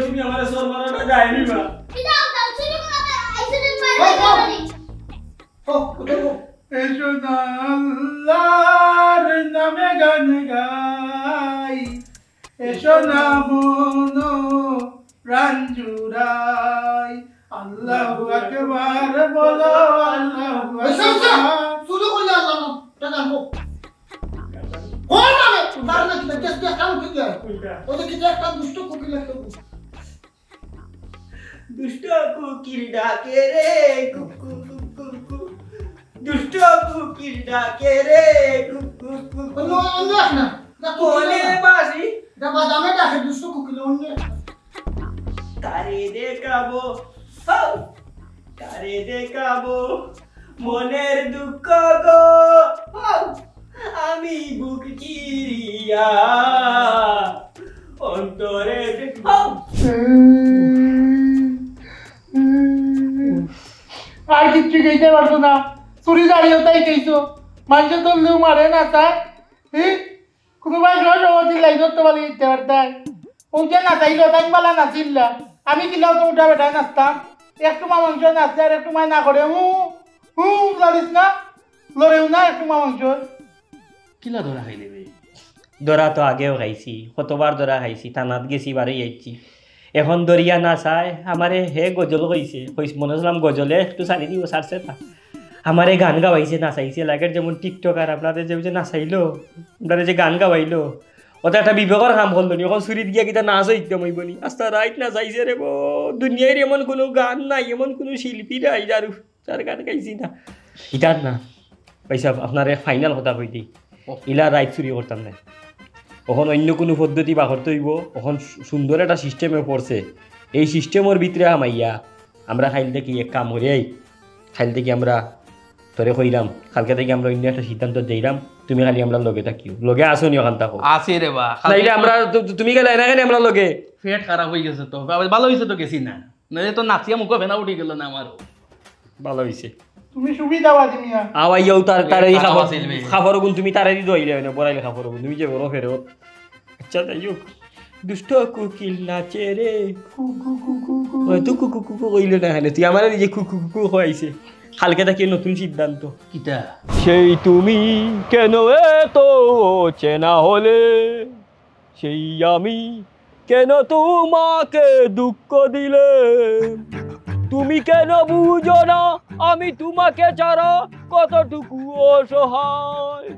তুমি আমার সর মারাটা যায়নি বা এসো না আল্লাহর নামে গান গাই, এসো না মন প্রাণ জুড়াই, আল্লাহু আকবার বলো, আল্লাহু আকবার। শুরু করলে আল্লাহ টাকা গো কোন নামে তার না কি কাম কি যায় ওদের কি একটা দুষ্ট কোকিল লাগতো, দুষ্ট কোকিল ডাকে রে কুকু কুকু কুকু, দুষ্ট কোকিল ডাকে রে কুকু কুকু। অন্য না কোনে বাসি দাবা দামে ডাকে দুষ্ট কোকিল অন্য তারে দেখাবো, তারে দেখাবো মনের দুঃখ গো, আমি বুক চিরিয়া অন্তরে আর কিচ্ছু খেতে পারছো না, চুরি দাঁড়িয়েও তাই খেয়েছো, মানুষের ধরলেও মারে না চায়, কোনোবাই সহজী লাই ধরতে পারি দিতে পারতাই, ওইটা না চাইলো তাই বলা নাচিল্লা, আমি কিলাও তো উঠা বেটায় নাচতাম, একটু মা মাংস নাচতে আর একটু মায় না করে লড়িস না, লড়েও না একটু মা মাংস। কিলা ধরা খাইলে বে? দরা তো আগেও খাইছি, কতবার দরা খাইছি, থানাত গেছি বারে যাইছি, এখন দরিয়া না চায় আমারে হে গজল কইছে, মনে হলাম গজলে একটু চালি দিব সারছে তা আমারে গান গাওয়াইছে নাচাইছে, লাগের যেমন টিকটকার আপনাদের যে নাচাইলো, আপনারা যে গান গাওয়াইলো, ওটা একটা বিবেকর কাম করলো নি, এখন চুরি দিয়া কিতা নাচ হইতে মইবনি, আস্তা রাইট নাচাইছে রে বো, দুনিয়ার এমন কোনো গান নাই, এমন কোনো শিল্পী নাই যার গান গাইছি না ইটার না পয়সা। আপনার ফাইনাল কথা কই দিই, ইলা রাইট চুরি করতাম না, ওখন অন্য কোনো পদ্ধতি বাহর তৈব, ওখন সুন্দর একটা সিস্টেমে পড়ছে, এই সিস্টেমের ভিতরে আমাইয়া আমরা খাইল থেকে এক কাম করি, খাইল থেকে আমরা তোরে কইলাম, কালকে থেকে আমরা অন্য একটা সিদ্ধান্ত দিলাম, তুমি খালি আমরা লগে থাকিও, লগে আসো নি ওখান থাকো আসি রে বা নাইলে আমরা তুমি গেলে না কেন আমরা লগে, পেট খারাপ হয়ে গেছে তো, ভালো হয়েছে তো গেছি না, নইলে তো নাচিয়া মুখ ভেনা উঠে গেল না আমারও। ভালো হয়েছে তুমি সুবিধাবাদী মিয়া, আওয়াইয়াও তার খাবার ছিলবে। খাবার গুণ তুমি তারে দি দইলে না বড়াইলে খাবার গুণ তুমি যে বড় ফেরত। আচ্ছা তাই হোক, দুষ্ট কুকিল নাচে রে তুই কুকু কুকু কইলে না হলে তুই আমার নিজে কুকু কুকু হইছে, কালকে থেকে নতুন সিদ্ধান্ত। কিটা সেই তুমি কেন এত চেনা হলে, সেই আমি কেন তোমাকে দুঃখ দিলে, তুমি কেন বুঝো না আমি তোমাকে ছাড়া কতটুকু অসহায়,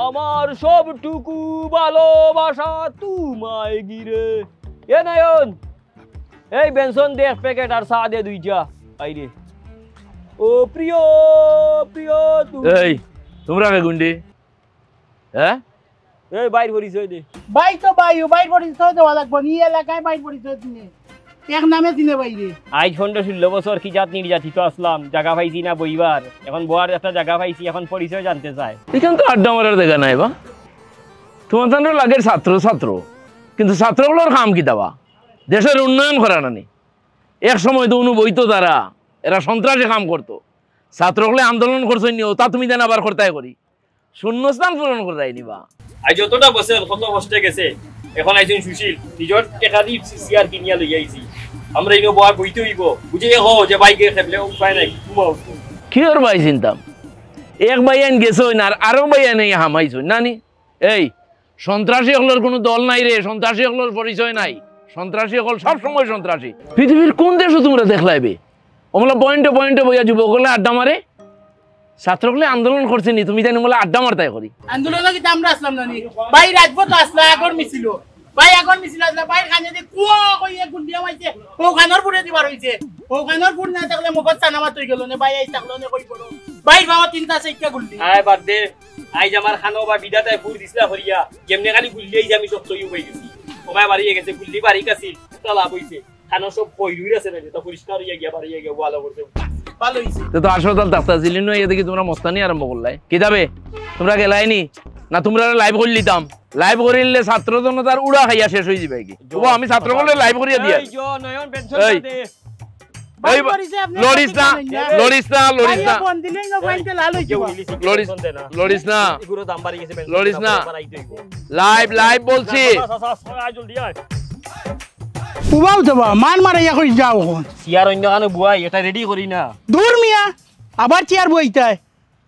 আমার সবটুকু ভালোবাসা তোমায় ঘিরে। এ নয়ন, এই বেনসন দে এক প্যাকেট আর চা দে দুইটা আইরে। ও প্রিয় প্রিয় এই তোমরা কে গুন্ডি, হ্যাঁ এই বাইর পরিচয় দে। বাই তো বাইর পরিচয় দেওয়া লাগবো, নি এলাকায় বাইর পরিচয় দিনে এক নামে দিনে বাইরে। আজ 15-16 বছর কি জাত নির্যাতিত আসলাম, জায়গা পাইছি না বইবার, এখন বয়ার একটা জায়গা পাইছি, এখন পরিচয় জানতে চায়। এখান তো আড্ডা মারার দেখা নাই বা, তোমার তো লাগে ছাত্র, কিন্তু ছাত্রগুলোর কাম কি দেওয়া, দেশের উন্নয়ন করা নানি। এক সময় তো বইতো তারা, এরা সন্ত্রাসে কাম করতো, ছাত্রগুলো আন্দোলন করছো নিও, তা তুমি দেন আবার করতাই করি শূন্যস্থান পূরণ করতাই নিবা। আজ যতটা বছর কত কষ্টে গেছে, এখন আইছেন সুশীল নিজের টেকা দিয়ে সিআর কিনিয়া লই আইছি, আমরা ইনো বয়া বইতে হইব, বুঝে হো যে বাইকে খেপলে উপায় নাই ঘুমাও। কি ওর ভাই চিন্তাম, এক বাইয়ান গেছো না আরো বাইয়ান হামাইছো নানি। এই সন্ত্রাসী হলের কোনো দল নাই রে, সন্ত্রাসী হলের পরিচয় নাই, সন্ত্রাসী হল সবসময় সন্ত্রাসী। পৃথিবীর কোন দেশে তোমরা দেখলাইবে ওমলা পয়েন্টে বইয়া যুবকলে আড্ডা মারে, ছাত্রগুলো আন্দোলন করছে নি, তুমি জানি বলে আড্ডা মারতাই করি। আন্দোলন কি আমরা আসলাম নানি, ভাই রাজপথ আসলা আগর মিছিল, ভাই আগর মিছিল আসলা, ভাই খানে যে কুয়া কইয়ে গুন্ডিয়া মাইছে, ও খানর পুরে দিবার হইছে, ও খানর পুর না থাকলে মুখত চানা মাত হই গেল না, ভাই আই থাকলো না কই পড়ো, ভাই বাবা তিনটা চাইকা গুন্ডি। আয় বাদ দে, আইজ আমার খানো বা বিদাতায় ফুর দিছলা হরিয়া, কেমনে খালি গুল্লিই আমি সব তৈরি হই গেছি, ওমায় বাড়িয়ে গেছে, গুল্লি বাড়ি কাছিল, তা লাভ হইছে, খানো সব কইরুই আছে না, তা পরিষ্কার হইয়া গিয়া বাড়িয়ে গিয়া ভালো করতে ভালো হইছে। তো হাসপাতাল ডাক্তার ছিলেন না, এদিকে তোমরা মস্তানি আরম্ভ করলাই কি যাবে, তোমরা গেলাইনি না তোমরা লাইভ করে লিতাম লাইভ করিলে ছাত্র জনতার উড়া খাইয়া শেষ হয়ে যাবে কি আমি ছাত্রগুলো লাইভ করিয়া দিয়া এই লড়িস না লড়িস না লড়িস না লড়িস না লড়িস না লাইভ লাইভ বলছি উবাও যাবা মান মারাইয়া কই যাও এখন চেয়ার অন্য কানে বুয়াই এটা রেডি করি না দূর মিয়া আবার চেয়ার বইতাই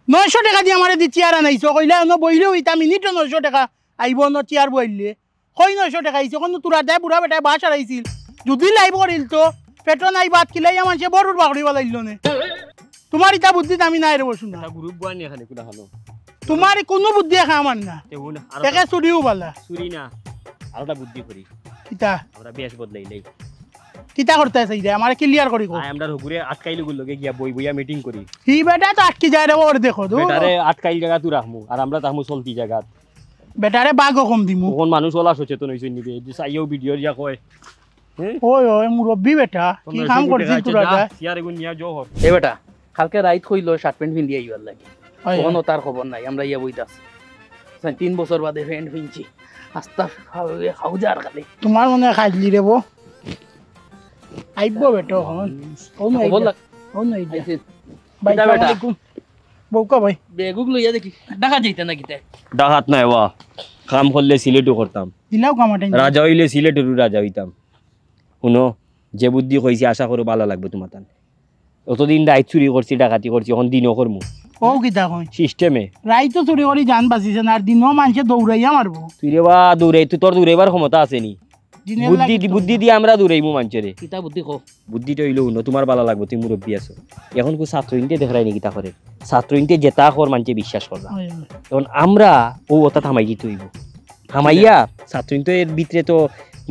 900 টাকা দিয়ে আমারে দি চেয়ার আনাইছো কইলা ন বইলে হইতা মিনিট 900 টাকা আইব ন চেয়ার বইলে কই 900 টাকা আইছে কোন তুরা দাই বুড়া বেটা বাস আইছিল যদি লাইভ করিল তো পেটো নাই বাত কিলাইয়া মানুষে বড়ুর বাগড়ি বালাইলো নে তোমার ইটা বুদ্ধি আমি নাই রে বসু না গ্রুপ বুয়া নি এখানে কোনা হলো তোমার কোনো বুদ্ধি একা আমার না একা চুরিও বালা চুরি না আরোটা বুদ্ধি করি কিতা আমরা বেশ বদলাইলাই কিতা করতে আছে ইদা আমারে ক্লিয়ার করি কো আমরা ঘুরে আটকাইলু লগে গিয়া বই বইয়া মিটিং করি হি বেটা তো আটকি যায় রে ওর দেখো তো বেটারে আটকাইল জায়গা তু রাখমু আর আমরা তাহমু চলতি জায়গা বেটারে বাগ কম দিমু কোন মানুষ ওলা সচেতন হইছে নিবে যে চাইও ভিডিও যা কয় ওই ওই মুরব্বি বেটা কি কাম করছিস তুরা দা সিয়ার এগুন নিয়া জো হর এ বেটা কালকে রাইত কইলো শার্ট প্যান্ট পিন্দি আইবার লাগে কোনো তার খবর নাই আমরা ইয়া বইতাছ 3 বছর বাদে প্যান্ট পিনছি আস্তা খাউজার খালি তোমার মনে খাইলি রে বো আইবো বেটা হন ও নাই ও নাই ভাই বেটা বউকা ভাই বেগুক লইয়া দেখি ডাকা যাইতে না কিতে ডাকাত নাই ওয়া কাম করলে সিলেটও করতাম দিলাও কামাটাই রাজা হইলে সিলেটেরও রাজা হইতাম শুনো যে বুদ্ধি কইছি আশা করো ভালো লাগবে তোমার তান অতদিন রাইত চুরি করছি ডাকাতি করছি এখন দিনও করমু ও কিতা কই সিস্টেমে রাইতো চুরি করি জান বাঁচিছে না আর দিনও মানুষে দৌড়াইয়া মারবো তুই রে বা দৌড়ে তুই তোর দৌড়াইবার ক্ষমতা আছে নি বুদ্ধি দিয়ে আমরা দৌড়াইমু মানুষের কিতা বুদ্ধি কো বুদ্ধিটা হইলো শুনো তোমার ভালো লাগবে তুমি মুরব্বী আছো এখন কো ছাত্র ইনতে দেখাই নাকি তা করে ছাত্র ইনতে জেতা কর মানুষে বিশ্বাস করবা তখন আমরা ও ওটা থামাই দিতে হইব থামাইয়া ছাত্র ইনতে এর ভিতরে তো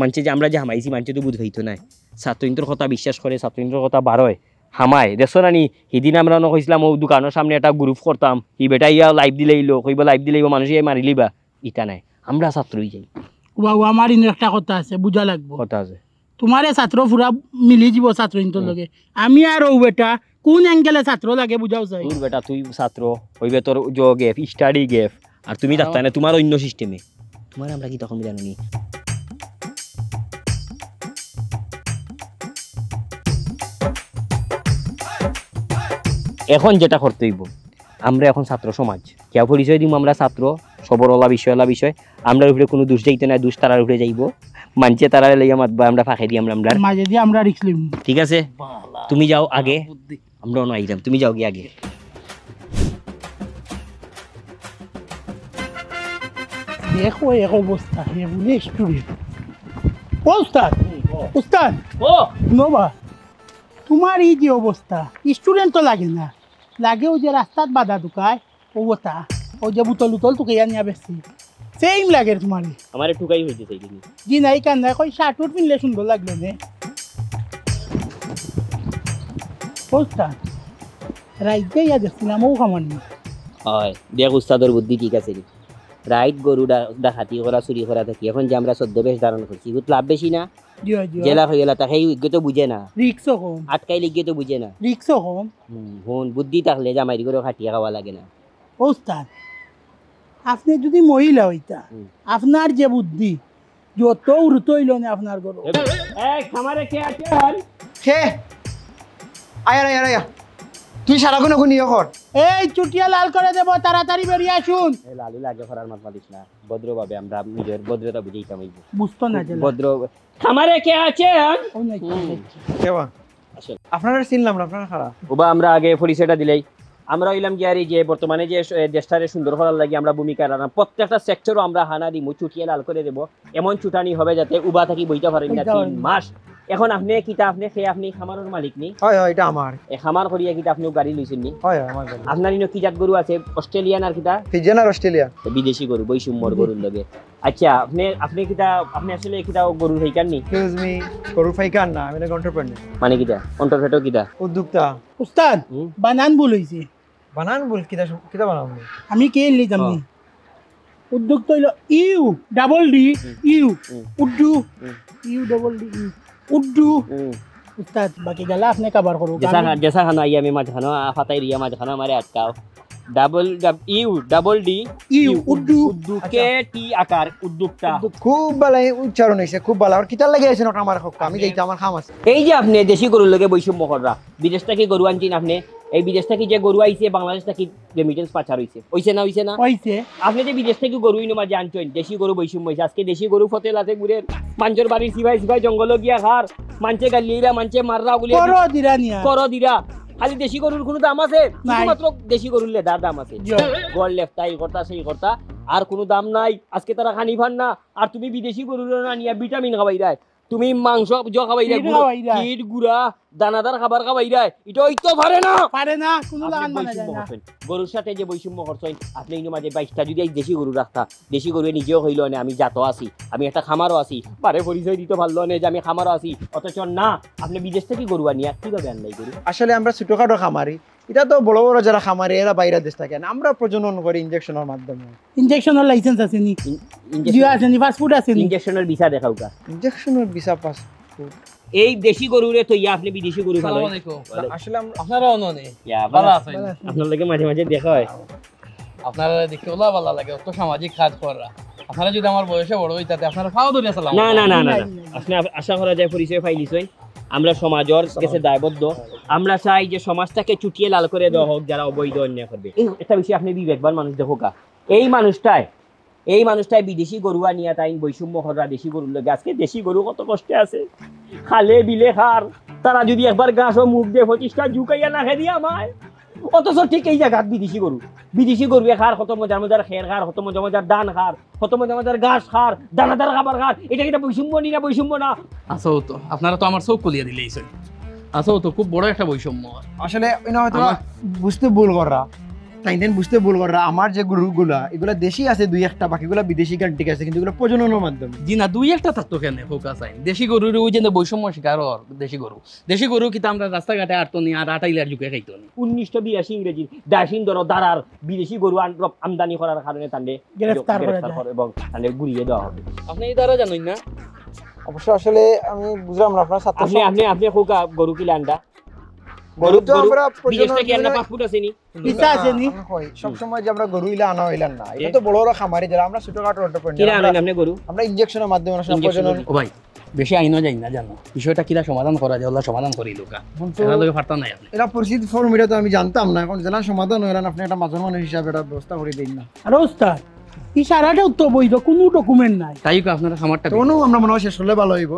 মানুষে যে আমরা যে হামাইছি মানুষে তো বুঝ হইতো না ছাত্র ইনতর কথা বিশ্বাস করে ছাত্র ইনতর কথা বারোয় হামায় দেখছো নানি সেদিন আমরা কইছিলাম ও দোকানের সামনে একটা গ্রুপ করতাম ই বেটা ইয়া লাইভ দিলে ইলো কইবা লাইভ দিলে মানুষ মারি লিবা ইটা নাই আমরা ছাত্রই যাই বাবু আমার ইনো একটা কথা আছে বুঝা লাগবো কথা আছে তোমারে ছাত্র পুরা মিলি যাব ছাত্র ইনতর লগে আমি আর ও বেটা কোন অ্যাঙ্গেলে ছাত্র লাগে বুঝাও চাই তোর বেটা তুই ছাত্র হইবে তোর জো গেফ স্টাডি গেফ আর তুমি থাকতা না তোমার অন্য সিস্টেমে তোমার আমরা কি তখন জানি এখন যেটা করতে হইব আমরা এখন ছাত্র সমাজ কেউ পরিচয় দিব আমরা ছাত্র সবরওয়ালা বিষয় আমরা উপরে কোনো দোষ যাইতে না দোষ তারার উপরে যাইব মানছে তারা লইয়া মাতবা আমরা ফাঁকে দিই আমরা মাঝে দিয়ে আমরা রিস্ক লিম ঠিক আছে তুমি যাও আগে আমরা অন্য আইলাম তুমি যাও গিয়ে আগে দেখো এক অবস্থা হে বলে স্টুডেন্ট উস্তাদ উস্তাদ ও নোবা তোমার এই যে অবস্থা স্টুডেন্ট তো লাগে না লাগে ওই যে রাস্তাত বাধা ঢুকায় ওটা ও যে বুতল উতল তোকে নিয়ে বেশি সেম লাগে তোমার আমার টুকাই হইতে চাই তুমি জি নাই কান নাই কই শার্ট উট পিনলে সুন্দর লাগলো নে উস্তাদ রাইতে ইয়া দেখছিলাম ও খামান হয় দেখ উস্তাদর বুদ্ধি ঠিক আছে রে রাইট গরু ডাকাতি করা চুরি করা থাকি এখন যে আমরা ছদ্মবেশ ধারণ করছি বহুত লাভ বেশি না জেলা হয়ে গেলা তাকে ইজ্ঞ তো বুঝে না রিক্সও কম আটকাই লিগে তো বুঝে না রিক্সও কম হন বুদ্ধি থাকলে জামাইরি করে খাটিয়া খাওয়া লাগে না ওস্তাদ আপনি যদি মহিলা হইতা আপনার যে বুদ্ধি যত উড়ত হইল না আপনার গরু খামারে কে আছে খে আয়া আয়া আয়া তুই সারাক্ষণ এখন ইয়ে কর এই চুটিয়া লাল করে দেব তাড়াতাড়ি বেরিয়ে আসুন লালু লাগে ফরার মাত মালিস না ভদ্রভাবে আমরা নিজের ভদ্রতা বুঝেইতাম বুঝতো না যে ভদ্র খামারে কে আছে কেবা আপনারা চিনলাম না আপনারা খারাপ ওবা আমরা আগে পরিচয়টা দিলেই আমরা হইলাম কি আর যে বর্তমানে যে দেশটারে সুন্দর করার লাগে আমরা ভূমিকা রাখলাম প্রত্যেকটা সেক্টরও আমরা হানা দিমু চুটিয়ে লাল করে দেব এমন চুটানি হবে যাতে উবা থাকি বইতে পারেন না 3 মাস এখন আপনি কিতা আপনি খেয়ে আপনি খামারের মালিক নি হয় হয় এটা আমার এই খামার করিয়া কিতা আপনি গাড়ি লইছেন নি হয় হয় আমার গাড়ি আপনার ইনো কি জাত গরু আছে অস্ট্রেলিয়ান আর কিতা ফিজিয়ান আর অস্ট্রেলিয়া বিদেশি গরু বৈষম্যর গরুর লগে আচ্ছা আপনি কিতা আপনি আসলে কিতা গরু হইকান নি এক্সকিউজ মি গরু ফাইকান না আমি এন্টারপ্রেনার মানে কিতা অন্টারফেটো কিতা উদ্যোক্তা উস্তাদ বানান ভুল হইছে বানান বল কিতা বানাবো আমি কে লিতাম নি উদ্যোক্তা হইল ইউ ডাবল ডি ইউ উড্ডু ইউ ডাবল ডি উড্ডু উস্তাদ বাকি গলা আপনি কভার করো जैसा खाना आई मैं मत खाना फाता रिया मत खाना हमारे हाथ का উদ্দু কে টি আকার উদ্যোক্তা। খুব ভালো উচ্চারণ হয়েছে, খুব ভালো। আর কিতার লাগে আছেন আমার হক্কা, আমি যাইতে আমার খাম আছে। এই যে আপনি দেশি গরুর লগে বৈষম্য কররা, বিদেশ থেকে গরু আনছেন আপনি, এই বিদেশ থেকে যে গরু আইছে বাংলাদেশ থেকে রেমিটেন্স পাচার হইছে, হইছে না হইছে আপনি যে বিদেশ থেকে গরু ইনো মাঝে আনছেন, দেশি গরু বৈষম্য হইছে। আজকে দেশি গরু ফতেলাতে ঘুরে মানুষের বাড়ির সিভাই জঙ্গল গিয়া খার, মানছে গালিরা, মানছে মাররা বলে করো দিরা। খালি দেশি গরুর কোনো দাম আছে? শুধুমাত্র দেশি গরুর লেদার দাম আছে, গড় লেফতা এই কর্তা সেই কর্তা, আর কোনো দাম নাই। আজকে তারা খানি ফান না, আর তুমি বিদেশি গরুর না নিয়ে ভিটামিন খাবাই রায়, তুমি মাংস খাবাই রায়, কিট গুড়া দানাদার খাবার খাবাই রায়, এটা হইতো পারে না কোনো লাগান মানা যায় না। গরুর সাথে যে বৈষম্য করছেন আপনি, ইনো মাঝে 22টা যদি দেশি গরু রাখতা, দেশি গরু নিজেও হইল না আমি জাতো আছি, আমি একটা খামারও আছি, পারে পরিচয় দিতে পারলো না যে আমি খামারও আছি, অথচ না আপনি বিদেশ থেকে গরু আনিয়া কিভাবে আনলাই গরু? আসলে আমরা ছোটখাটো খামারি, এটা তো বড় বড় যারা খামারি এরা বাইরে দেশ থাকে না, আমরা প্রজনন করি ইনজেকশনের মাধ্যমে। ইনজেকশনের লাইসেন্স আছে নি? জিও আছে নি? ফাস্টফুড আছে নি? ইনজেকশনের ভিসা দেখাও কা? ইনজেকশনের ভিসা পাস। এই দেশি গরুরে তো আপনি বিদেশি গরু ভালো। আসলে আপনারা অননে ভালো আছেন? আপনার লাগে মাঝে মাঝে দেখা হয়, আপনারা দেখতে ওলা ভালো লাগে, অত সামাজিক কাজ করা। আপনারা যদি আমার বয়সে বড় হইতাতে আপনারা ফাও ধরে সালাম। না আপনি আশা করা যায় পরিচয় পাইলিছেন। আমরা সমাজের কাছে দায়বদ্ধ, আমরা চাই যে সমাজটাকে চুটিয়ে লাল করে দেওয়া হোক যারা অবৈধ অন্যায় করবে। একটা বিষয় আপনি বিবেকবান মানুষ দেখো কা, এই মানুষটাই বিদেশি গরু আনিয়া তাই বৈষম্য করা দেশি গরুর লগে। আজকে দেশি গরু কত কষ্টে আছে, খালে বিলে খার, তারা যদি একবার ঘাস ও মুখ দিয়ে 25টা ঝুঁকাইয়া না খেয়ে দিয়ে আমায়, অথচ ঠিক এই জায়গা বিদেশি গরু খার, কত মজার খের খার, কত মজার ধান খার, কত মজার ঘাস খার, দানাদার খাবার খার। এটা কিনা বৈষম্য না? আসো তো আপনারা তো আমার চোখ কলিয়া দিলেই আসো তো, খুব বড় একটা বৈষম্য। আসলে হয়তো বুঝতে ভুল করা, বুঝতে ভুল করা। আমার যে গরুগুলা এগুলা দেশি আছে 2-1টা, বাকিগুলা বিদেশি গান ঠিক আছে, কিন্তু এগুলো প্রজননের মাধ্যমে। জি না, 2-1টা থাকতো কেন ফোকাস আইন দেশি গরুর ওই যে বৈষম্য শিকার হওয়ার। দেশি গরু কিন্তু আমরা রাস্তাঘাটে আটতো নি, আর আটাইলার যুগে খাইতো নি। 1982 ইংরেজি ডাশিং দ্বারার বিদেশি গরু আমদানি করার কারণে তাদের গ্রেফতার করে এবং তাদের গুড়িয়ে দেওয়া হবে। আপনি এই দ্বারা জানেন না? অবশ্য আসলে আমি বুঝলাম না আপনার ছাত্র। আপনি খোকা গরু কিলা আন্ডা গরু তো আমরা বিদেশ থেকে আনা পাসপোর্ট আছে নি? ভিসা আছে নি? সব সময় যে আমরা গরু ইলা আনা হইলাম না, এটা তো বড় বড় খামারি যারা, আমরা ছোটখাটো এন্টারপ্রেনার। কিলা আনেন আপনি গরু? আমরা ইনজেকশনের মাধ্যমে প্রজনন। ও ভাই বেশি আইনও যাই না, জানো বিষয়টা কিলা সমাধান করা যায়, ওলা সমাধান করি লোকা এরা লগে ফারতা নাই। আপনি এটা পরিস্থিতি ফর্মুলা তো আমি জানতাম না, এখন জানা সমাধান হইলেন, আপনি একটা মাঝের মানুষ হিসাবে এটা ব্যবস্থা করে দিন না। আর ওস্তাদ ইশারাটাও তো বৈধ, কোনো ডকুমেন্ট নাই। তাই আপনারা খামারটা কোনো আমরা মনে হয় শেষ হলে ভালো হইব।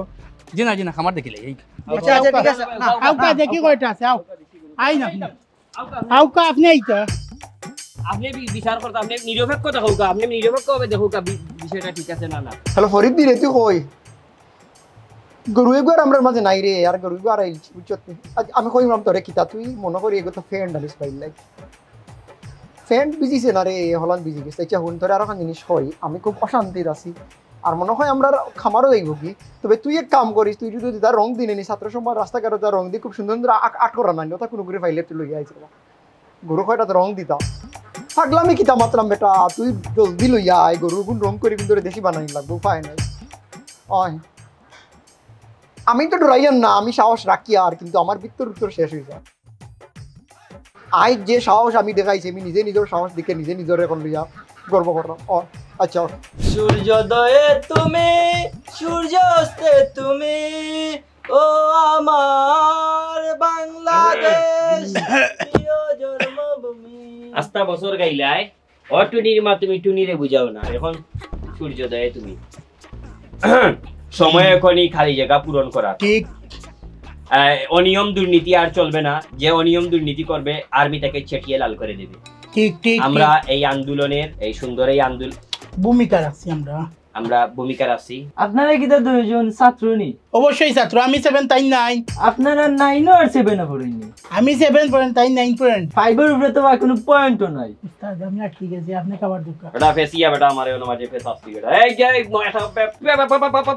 জি না খামার দেখিলে এই আচ্ছা ঠিক আছে না আউকা দেখি কয়টা আছে। আই না আউকা আপনি আইতা, আপনি বিচার করতে, আপনি নিরপেক্ষতা হোক, আপনি নিরপেক্ষ হবে দেখো বিষয়টা ঠিক আছে না। হ্যালো ফরিদ দি রে, তুই কই গরু একবার আমরা মাঝে নাই রে, আর গরু একবার আইছি বুঝছত। আমি কইলাম তোরে কিতা, তুই মনে করি এগো তো ফ্যান ডালিস পাইলাই, ফ্যান বিজিছে না রে, হলান বিজি গেছে। আচ্ছা হুন তোরে আরো জিনিস কই, আমি খুব অশান্তির আছি, আর মনে হয় আমরা খামারও দেখব কি। তবে তুই এক কাম করিস, তুই যদি তার রং দিনে নি ছাত্র সমাজ রাস্তাঘাটে তার রং দিয়ে খুব সুন্দর আট করা নাই, ওটা কোনো করে ফাইলে তুই লইয়া আইছিল গরু কয়টা রং দিতা থাকলাম কিতা মাত্রাম বেটা, তুই জলদি লইয়া আয় গরু গুণ রং করে কিন্তু দেশি বানাই লাগবো, উপায় নাই। আমি তো ডরাইয়ান না, আমি সাহস রাখি, আর কিন্তু আমার ভিতর উত্তর শেষ হয়ে যায়। আই যে সাহস আমি দেখাইছি, আমি নিজে নিজের সাহস দেখে নিজের এখন লইয়া গর্ব করলাম। আচ্ছা সূর্যোদয়ে তুমি, সূর্যাস্তে তুমি, ও আমার বাংলাদেশ প্রিয় জন্মভূমি। আস্তা বছর গাইলাই ও টুনির মা, তুমি টুনিরে বুঝাও না। এখন সূর্যোদয়ে তুমি, সময় এখনই খালি জায়গা পূরণ করা। ঠিক অনিয়ম দুর্নীতি আর চলবে না, যে অনিয়ম দুর্নীতি করবে আর্মি তাকে ছেটিয়ে লাল করে দেবে। ঠিক আমরা এই আন্দোলনের, এই সুন্দর এই আন্দোলন ভূমিকা রাখছি, আমরা ভূমিকা রাখছি। আপনারা কি তো দুইজন ছাত্র নি? অবশ্যই ছাত্র, আমি 7 তাই 9। আপনারা 9 আর 7 এ পড়েননি? আমি 7 পয়েন্ট তাই 9 পয়েন্ট। 5 এর উপরে তো কোনো পয়েন্টও নাই। উস্তাদ আমি আটকে গেছি, আপনি খাবার দরকার। বেটা ফেসিয়া বেটা আমারে ওনো মাঝে ফেস আসছি বেটা। এই যে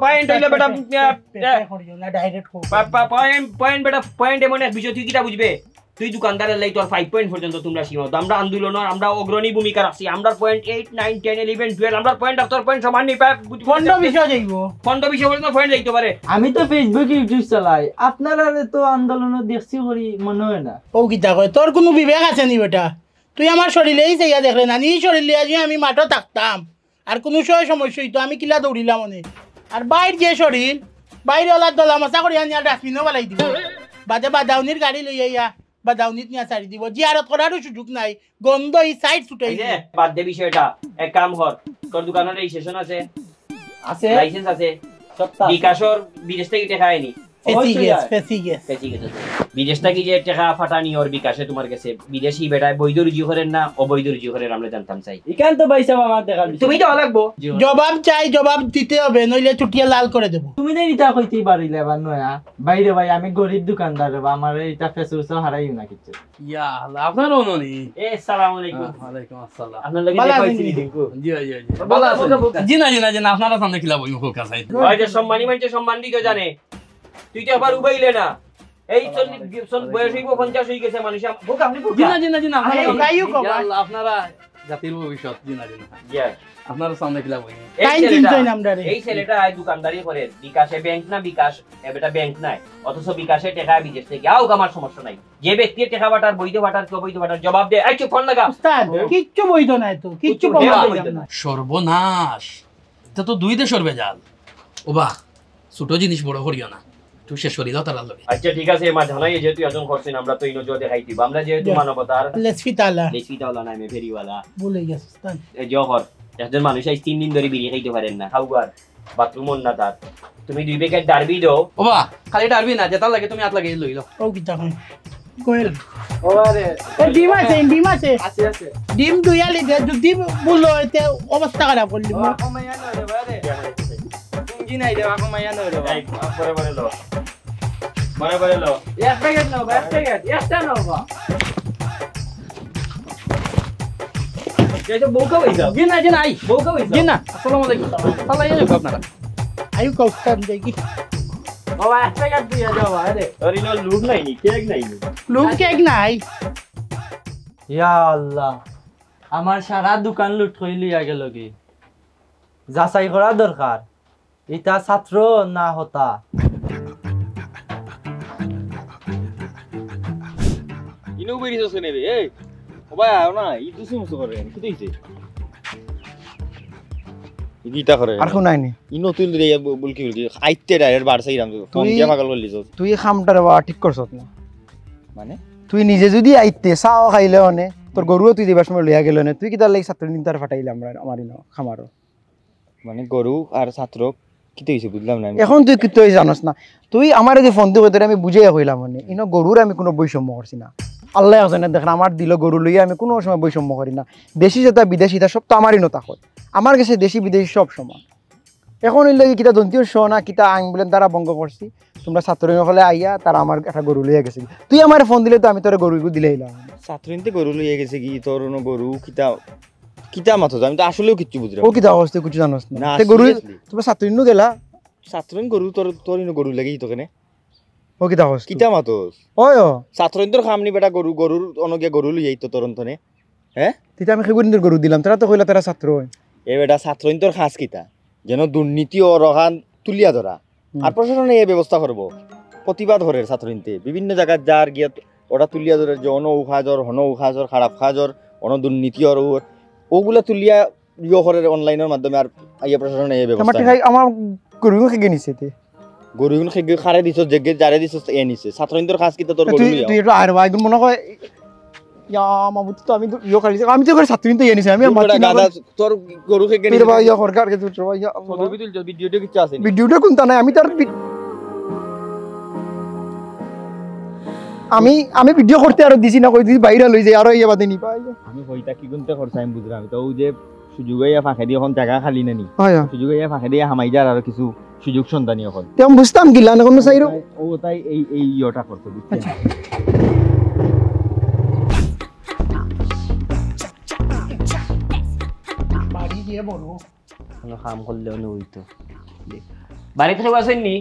পয়েন্ট হইলো বেটা, ডাইরেক্ট পয়েন্ট বেটা, পয়েন্ট এমন এক বিষয় তুই কিটা বুঝবে। তুই দোকানদারের লাই তোর 5 পয়েন্ট পর্যন্ত তোমরা সীমাবদ্ধ। আমরা আন্দোলনের আমরা অগ্রণী ভূমিকা রাখছি। আমরা পয়েন্ট 8 9 10 11 12 আমরা পয়েন্ট আর তোর পয়েন্ট সমান নেই। 15 বিষয় যাইব, 15 বিষয় পর্যন্ত পয়েন্ট যাইতে পারে। আমি তো ফেসবুক ইউটিউব চালাই, আপনারা তো আন্দোলন দেখছি করি মনে হয় না। ও কিতা কয়, তোর কোনো বিবেক আছে নি বেটা? তুই আমার শরীরেই চাইয়া দেখলে না নি শরীরে আজ আমি মাঠও থাকতাম আর কোনো সমস্যা হইতো আমি কিলা দৌড়িলাম অনেক আর বাইর যে শরীর বাইরে ওলা দলা মশা করে আনি আর ডাস্টবিনও বালাই দিব বাদে বাদাউনির গাড়ি লই আইয়া বাদাউনিত নিয়ে ছাড়ি দিব জিয়ারত করারও সুযোগ নাই গন্ধ এই সাইড ছুটাই এই যে বাদ দে বিষয়টা এক কাম কর তোর দোকানের রেজিস্ট্রেশন আছে আছে লাইসেন্স আছে সপ্তাহ বিকাশর বিদেশ থেকে টাকা আইনি ফেসি গেছ বিদেশ থেকে যে টাকা ফাটানি ওর বিকাশে তোমার কাছে বিদেশি বেটায় বৈধ রুজি করেন না অবৈধ রুজি করেন আমরা জানতাম চাই ইকান তো বাইসা আমার দেখার তুমি তো লাগবো জবাব চাই জবাব দিতে হবে নইলে চুটিয়া লাল করে দেবো তুমি না ইটা কইতেই পারিলে বা নয়া বাইরে ভাই আমি গরিব দোকানদার বা আমার এটা ফেসুস হারাইও না কিছু ইয়া আল্লাহ আপনার অনুনি আসসালামু আলাইকুম ওয়ালাইকুম আসসালাম আপনার লাগে ভালো দেখাইছি আছেন? দিনকু জি জি জি ভালো আছেন জি না জি না আপনারা সামনে খিলাবো মুখ কাছে ওই যে সম্মানী মানুষে সম্মান দিতে জানে তুই তো আবার উবাইলে না এই 40 বয়স হইব 50 হই গেছে মানুষ বুক আপনি বুক জি না আপনারা আরে, গাইও কবা। ইয়া আল্লাহ আপনারা জাতির ভবিষ্যৎ জি না আপনারা সামনে খিলাবো টাইম চিন্তাই নামডা রে এই ছেলেটা আই দোকানদারি করে বিকাশে ব্যাংক না বিকাশ এটা ব্যাংক নাই অথচ বিকাশে টাকা বিদেশ থেকে আও আমার সমস্যা নাই যে ব্যক্তির টাকা বাটার বৈধ বাটার কি অবৈধ বাটার জবাব দে এই চুপ ফোন লাগা উস্তাদ কিচ্ছু বৈধ নাই তো কিচ্ছু কিচ্ছু প্রমাণ বৈধ দিলাম না। না সর্বনাশ এটা তো দুই দেশের বেজাল ওবা ছোট জিনিস বড় করিও না তুই শেষ করি দাও তার লগে আচ্ছা ঠিক আছে মা জানাই যেহেতু একজন করছেন আমরা তো ইনো জোর দেখাই দিব আমরা যেহেতু মানবতার লেসফি তালা লেসিটাওয়ালা নাই মে ফেরিওয়ালা ভুলে গেছ উস্তাদ এই জহর একজন মানুষ আজ 3 দিন ধরে বিড়ি খাইতে পারেন না খাওয়ার বাথরুম না তার তুমি 2 প্যাকেট ডারবি দাও ওবা খালি ডারবি না যেটা লাগে তুমি হাত লাগে লই লো ও কিতা কই কোয়েল ওরে এ ডিম আছে আছে আছে ডিম দুইয়ালি দে ডিম বললো এতে অবস্থা খারাপ করলি কমাইয়া নরে বারে পুঁজি নাই দেওয়া কমাইয়া নরে এই পরে পরে লো পরে লো এক প্যাকেট নাও এক প্যাকেট একটা নাও বা যেটা বউকা হইছা জি না আই বউকা হইছা জি না আসসালামু আলাইকুম তাহলে এই যাও আপনারা আয়ু কা উস্তাদ দেখি বাবা এক প্যাকেট দিয়ে দাও আরে আর ইনো লুট নাই নি কেক নাই নি লোক কেক নাই ইয়া আল্লাহ আমার সারা দোকান লুট করে লিয়া গেল কি যাচাই করা দরকার এটা ছাত্র না হতা ইনো বেরিয়েছ নে রে এই ও ভাই আও না ই দুসি মুসো করে কি দিছে ইটা করে আর কোন নাইনি ইনো তুই রে বলকি বলকি আইতে ডাইরেক্ট বাড়ছাই রাম ফোন তুই- দিয়া পাগল করলিছ তুই খামটারে বা ঠিক করছত না মানে তুই নিজে যদি আইতে চাও খাইলে হনে তোর গরুও তুই দিবার সময় লইয়া গেল তুই কি তার লাগি ছাত্র নিন্তার ফাটাইলে আমরা আমার খামারও মানে গরু আর ছাত্র কি হইছে বুঝলাম না আমি। এখন তুই কি তুই জানোস না তুই আমার যে ফোন দিয়ে তোরে আমি বুঝাইয়া কইলাম মানে ইনো গরুর আমি কোনো বৈষম্য করছি না আল্লাহ জানে দেখেন আমার দিল গরু লইয়া আমি কোনো সময় বৈষম্য করি না দেশি যেটা বিদেশি তা সব তো আমারই নতা হয় আমার কাছে দেশি বিদেশি সব সমান এখন এই লাগে কিতা দন্তীয় শোনা কিতা আঙ্গুলের দ্বারা ভঙ্গ করছি তোমরা ছাত্র হলে আইয়া তারা আমার একটা গরু লইয়া গেছে তুই আমার ফোন দিলে তো আমি তোর গরু দিলে এলাম ছাত্র নিতে গরু লইয়া গেছে কি তোর কোনো গরু কিতা কিতা মাথা আমি তো আসলেও কিচ্ছু বুঝলাম ও কিতা অবস্থা কিছু জানোস না না তে গরু seriously। তোমরা ছাত্র ইন্নু গেলা ছাত্র গরু তোর তোর ইনো গরু লাগি তো কেনে ও কিতা অবস্থা কিতা মাতস ওই ও ছাত্র তোর খামনি বেটা গরুর অনগে গরু লইয়াই তো তোর অন্তনে হ্যাঁ তিতা আমি সেগুলো গরু দিলাম তারা তো কইলা তারা ছাত্র হয় এ বেটা ছাত্র তোর খাস কিতা যেন দুর্নীতি ও রহান তুলিয়া ধরা আর প্রশাসনে এই ব্যবস্থা করবো প্রতিবাদ করে ছাত্রনীতি বিভিন্ন জায়গায় যার গিয়া ওরা তুলিয়া ধরে যে অন উখাজর হন উখাজর খারাপ খাজর অন দুর্নীতি আর ওগুলা তুলিয়া ইয়ে করে অনলাইনের মাধ্যমে আর ইয়ে প্রশাসনে এই আমার ব্যবস্থা টিকাই আমার গরু খেগে নিছে তে গরুগুন খেগে খারে দিছ জেগে যারে দিছ এ নিছে ছাত্রনীতির খাস কিতা তোর গরু তুই লইয়া তুই এটা আর ভাই মনে হয় ইয়া মামুত তো আমি তো ইয়ে খালি আমি তো করে ছাত্র নিতে নিছে আমি আর মাতি না গাদা তোর গরু খেগে মেরে ভাই ইয়া সরকার কে তুই ভাই ছবি তুলছ ভিডিওতে কিছু আছে নি? ভিডিওটা কোনটা নাই আমি তার আমি ভিডিও করতে আর দিছি না কই দিছি বাইরে লই যাই আর ইয়া বাদে নি পাই আমি কইতা কি গুনতে করছাই আমি বুঝলাম তো ও যে সুযোগাইয়া ফাঁকে দিয়ে এখন জায়গা খালি নানি হয় সুযোগাইয়া ফাঁকে দিয়ে হামাই যার আর কিছু সুযোগ সন্ধানী এখন তেম বুঝতাম গিলা না কোন সাইরো ও তাই এই ইয়েটা করতে বুঝছেন বাড়ি দিয়ে বড় কোনো কাম করলেও হইতো বাড়িতে কেউ আসেননি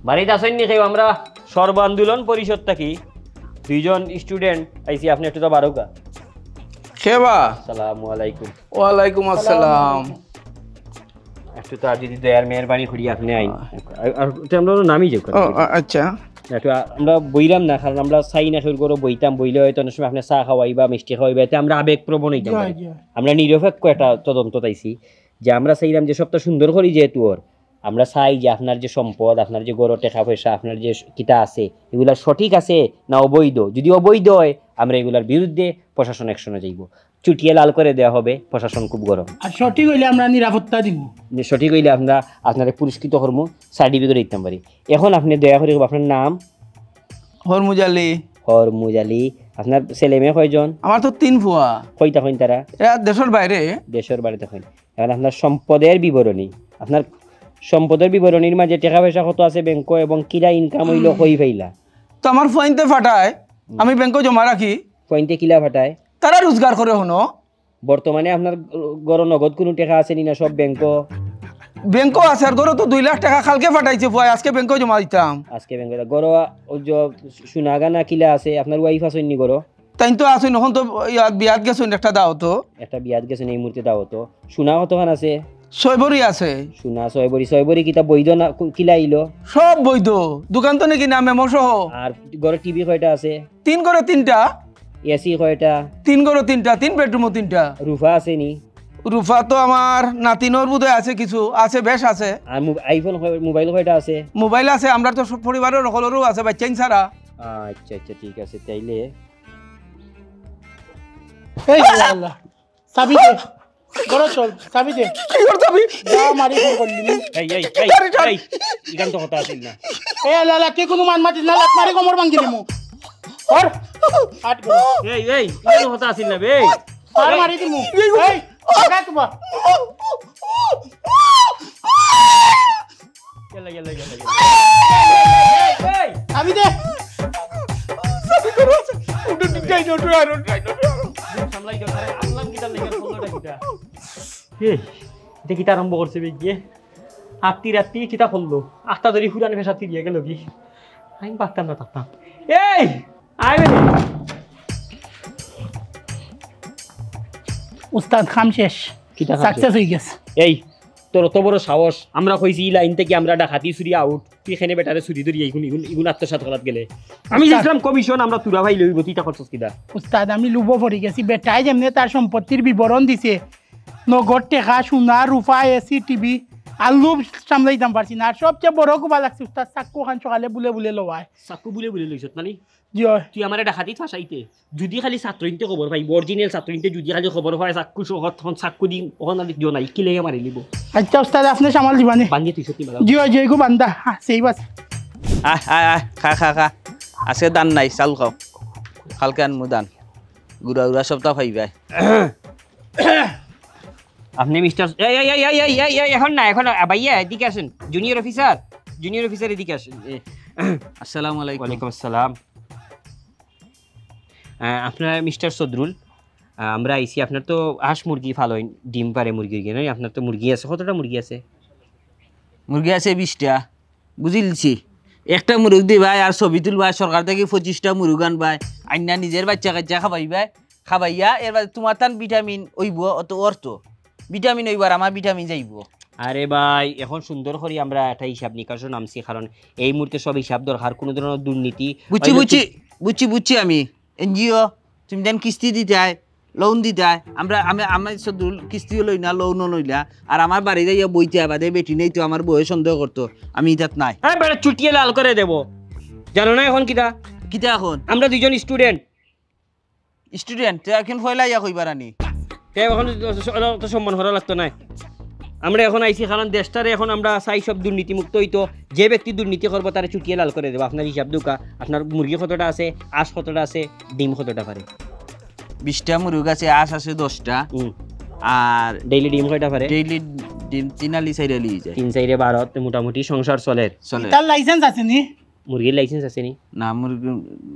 বাড়িতে আসেননি কেউ আমরা সর্ব আন্দোলন পরিষদ থাকি দুইজন স্টুডেন্ট আইসি আপনি একটু তো বারোকা খেবা আসসালামু আলাইকুম ওয়ালাইকুম আসসালাম একটু তো আর যদি দয়ার মেহরবানি করি আপনি আইন আর এটা আমরা নামই যাও ও আচ্ছা একটু আমরা বইলাম না, কারণ আমরা চাই না শুরু করে বইতাম, বইলে হয়তো অনেক সময় আপনি চা খাওয়াইবা মিষ্টি খাওয়াইবা, এতে আমরা আবেগ প্রবণ হইতাম। আমরা নিরপেক্ষ একটা তদন্ত চাইছি যে আমরা চাইলাম যে সবটা সুন্দর করি যেহেতু ওর, আমরা চাই যে আপনার যে সম্পদ, আপনার যে গড় টাকা পয়সা, আপনার যে কিতা আছে এগুলা সঠিক আছে না অবৈধ। যদি অবৈধ হয় আমরা এগুলার বিরুদ্ধে প্রশাসন অ্যাকশনে যাইব, চুটিয়ে লাল করে দেওয়া হবে, প্রশাসন খুব গরম। আর সঠিক হইলে আমরা নিরাপত্তা দিব, সঠিক হইলে আমরা আপনারা পুরস্কৃত কর্ম সার্টিফিকেট দিতে পারি। এখন আপনি দয়া করে আপনার নাম? হরমুজ আলী। হরমুজ আলী। আপনার ছেলে মেয়ে কয়জন? আমার তো 3 ফুয়া। কইতা কইন তারা? এরা দেশের বাইরে। দেশের বাড়িতে কইন। এখন আপনার সম্পদের বিবরণী, আপনার সম্পদের বিবরণীর মাঝে টাকা পয়সা কত আছে ব্যাংক এবং কিলা ইনকাম হইল কই ফাইলা? তো আমার ফোনতে ফাটায়, আমি ব্যাংকে জমা রাখি। ফোনতে কিলা ফাটায়? তারা রোজগার করে হনো। বর্তমানে আপনার গড় নগদ কোনো টাকা আছে নি না সব ব্যাংক? ব্যাংক আছে, আর গড় তো 2 লাখ টাকা কালকে ফাটাইছে ফুয়া, আজকে ব্যাংকে জমা দিতাম। আজকে ব্যাংকে গড় সোনাগানা কিলা আছে? আপনার ওয়াইফ আছে নি গড়? তাই তো আছে, এখন তো বিয়াত গেছেন, একটা দাও তো। একটা বিয়াত গেছেন এই মুহূর্তে দাও তো। সোনা কতখান আছে? 6 ভরি আছে। সোনা 6 ভরি কিতা বৈধ না কিলা আইলো? সব বৈধ, দোকান তো নাকি নামে মসহ। আর ঘরে টিভি কয়টা আছে? 3 ঘরে 3টা। এসি কয়টা? 3 ঘরে 3টা, 3 বেডরুমও 3টা। রুফা আছে নি? রুফা তো আমার নাতিনোর বোধহয় আছে, কিছু আছে, বেশ আছে। আর আইফোন মোবাইল কয়টা আছে? মোবাইল আছে, আমরা তো সব পরিবারের সকলেরও আছে, বাচ্চাইন ছাড়া। আচ্ছা আচ্ছা ঠিক আছে, তাইলে এই আল্লাহ চাবি দে, বড় চল চাবি দে। কি কর চাবি? যা মারি ফোন করলি নি। এই ইগান তো কথা আছিল না। এই আল্লাহ কে কোনো মান মাটি না, লাত মারি কোমর ভাঙি দিমু। আর হাট গো। ইগান কথা আছিল না বে। আর মারি দিমু। এই আগা তোমা। গেল এই চাবি দে। চাবি করো, উঠে যাই না, সামলাই দাও, আসলাম কিটা লাগা ফলোটা কিটা। এটা কিটা আরম্ভ করছে বে গিয়ে। রাত্রি কিটা করলো, 8টা ধরে হুরান ফেসা তিরিয়ে গেল কি। আমি পারতাম না থাকতাম। এই আইবে উস্তাদ খাম শেষ, সাকসেস হয়ে গেছে। এই তোর অত বড় সাহস, আমরা কইছি এই লাইন থেকে আমরা ডাকাতি চুরি আউট, তুই এখানে বেটারে চুরি ধরি ইগুন আত্মসাৎ করাত গেলে। আমি দেখলাম কমিশন আমরা তুরা ভাই লইব, তুই তা করছস কিটা? উস্তাদ আমি লুব পড়ে গেছি, বেটাই যেমনি তার সম্পত্তির বিবরণ দিছে, নগদ টাকা, সোনা, রূপা, এসি, টিভি, আর লোভ সামলাইতাম পারছি না। আর সবচেয়ে বড় কুবা লাগছে উস্তাদ, চাক্কু খান সকালে বুলে বুলে লওয়ায়। চাকু বুলে লইছত মানে? জয় তুই আমার ডাকাতি ফাঁসাইতে, যদি খালি ছাত্রইনতে খবর পাই, অরিজিনাল ছাত্রইনতে যদি খালি খবর পাই চাকু সহত চাকু দি ওখান দিও নাই, কি লেগে মারি লিব। আচ্ছা উস্তাদ আপনি সামাল দিবানে? বান্ধিয়ে তুই সত্যি জয় জয় গো বান্দা, সেই বাস। খা আজকে দান নাই, চাল খাও, কালকে আনমু দান, গুড়া সপ্তাহ খাইবাই। আপনি মিস্টার এখন না, এখন ভাইয়া এদিকে আসেন, জুনিয়র অফিসার এদিকে আসেন। আসসালামু আলাইকুম। ওয়ালাইকুম আসসালাম। আপনার মিস্টার সদরুল, আমরা আইসি, আপনার তো হাঁস মুরগি ভালো ডিম পারে মুরগির গিয়ে নয়, আপনার তো মুরগি আছে, কতটা মুরগি আছে? মুরগি আছে 20টা, বুঝিলছি। একটা মুরগ দি ভাই, আর ছবি তুল ভাই, সরকার থেকে 25টা মুরগ আন ভাই, আইনা নিজের বাচ্চা কাচ্চা খাবাইয়া এর তোমার তান ভিটামিন ওইব, অত অর্থ ভিটামিন ওইবার আমার ভিটামিন যাইব। আরে ভাই এখন সুন্দর করে আমরা একটা হিসাব নিকাশও নামছি, কারণ এই মুহূর্তে সব হিসাব দরকার, কোনো ধরনের দুর্নীতি। বুঝছি আমি এনজিও, তুমি দেন কিস্তি দিতে লোন দিতে, আমার সদুল কিস্তিও লই না, লোনও লই না, আর আমার বাড়ি যাইয়া বইতে বাদে বেটি নেই তো আমার বয়ে সন্দেহ করতো, আমি ইতাত নাই। হ্যাঁ বেটা চুটিয়ে লাল করে দেব, জানো না এখন কিটা এখন আমরা দুজন স্টুডেন্ট এখন ফয়লাইয়া কইবার আনি, এখন তো সম্মান করা লাগতো না। আমরা এখন আইছি কারণ দেশটারে এখন আমরা চাই সব দুর্নীতি মুক্ত হইতো, যে ব্যক্তি দুর্নীতি করবো তারা চুটিয়ে লাল করে দেবো। আপনার হিসাব দুকা, আপনার মুরগি কতটা আছে, আঁশ কতটা আছে, ডিম কতটা পারে? 20টা মুরগ আছে, আঁশ আছে 10টা, আর ডেইলি ডিম কয়টা পারে? ডেইলি ডিম 3 আলি 4 আলি যায়, 3 4 12 মোটামুটি সংসার চলে। তার লাইসেন্স আছে নি? মুরগির লাইসেন্স আছে নি? না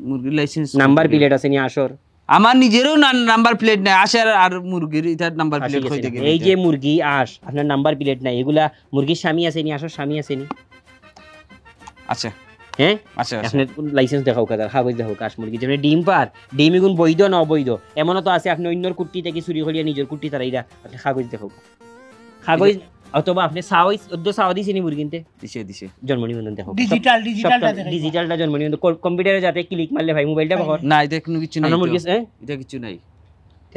মুরগির লাইসেন্স, নাম্বার প্লেট আছে নি আসর? আমার নিজেরও নাম্বার প্লেট নাই, আসার আর মুরগির এটার নাম্বার প্লেট কইতে গেলে। এই যে মুরগি আঁশ, আপনার নাম্বার প্লেট নাই, এগুলা মুরগির স্বামী আছে নি, আসর স্বামী আছে নি? আচ্ছা হ্যাঁ আচ্ছা, আপনার লাইসেন্স দেখাও, কাদার কাগজ দেখাও, কাশ মুরগি যেমন ডিম পার, ডিম এগুন বৈধ না অবৈধ এমনও তো আছে, আপনি অন্যর কুর্তি থেকে চুরি করিয়া নিজের কুর্তি তারাইরা, আপনি কাগজ দেখাও, কাগজ অথবা আপনি চাও চাও দিছে নি মুরগিনতে দিছে দিছে জন্ম নিবন্ধন দেখো ডিজিটালটা দেখে ডিজিটালটা জন্ম নিবন্ধন কম্পিউটারে যাতে ক্লিক মারলে ভাই মোবাইলটা পাকর না এটা কোনো কিছু নাই আপনার মুরগি এটা কিছু নাই